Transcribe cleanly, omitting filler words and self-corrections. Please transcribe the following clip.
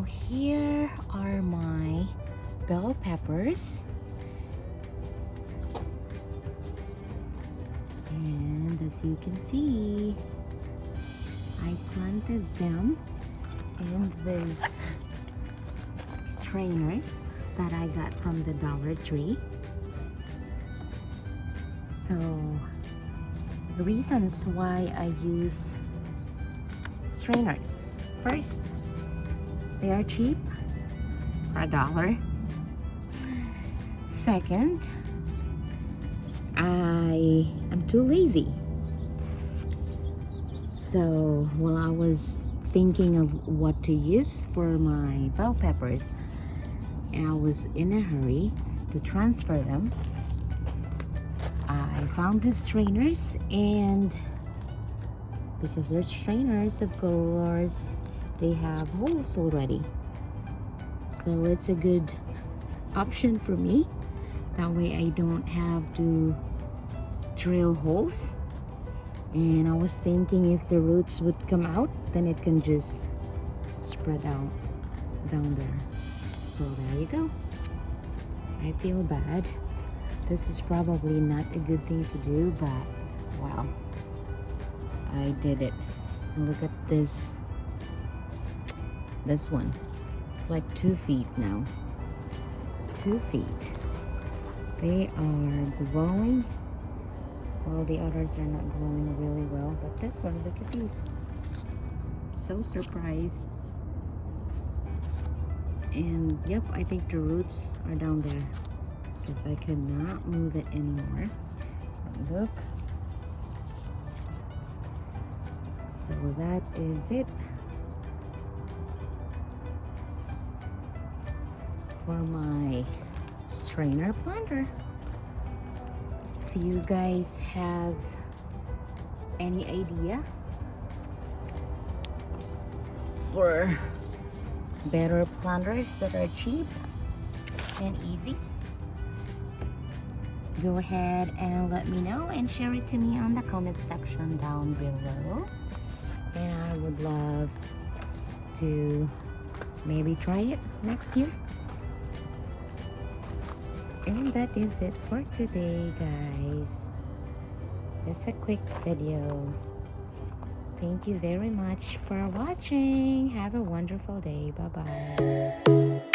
here are my bell peppers. And as you can see, I planted them in these strainers that I got from the Dollar Tree. So the reasons why I use strainers: first, they are cheap for $1. Second, I am too lazy. So while I was thinking of what to use for my bell peppers, and I was in a hurry to transfer them, I found these strainers, and because they're strainers, of course, they have holes already. So it's a good option for me. That way I don't have to drill holes. And I was thinking if the roots would come out, then it can just spread out down there. So there you go. I feel bad. This is probably not a good thing to do, but wow, I did it. And look at this one. It's like 2 feet now. 2 feet. They are growing. Well, the others are not growing really well, but this one, look at these. I'm so surprised. And yep, I think the roots are down there because I cannot move it anymore. But look. So that is it for my strainer planter. If you guys have any idea for better planters that are cheap and easy, go ahead and let me know and share it to me on the comment section down below. And I would love to maybe try it next year. And that is it for today, guys. Just a quick video. Thank you very much for watching. Have a wonderful day. Bye-bye.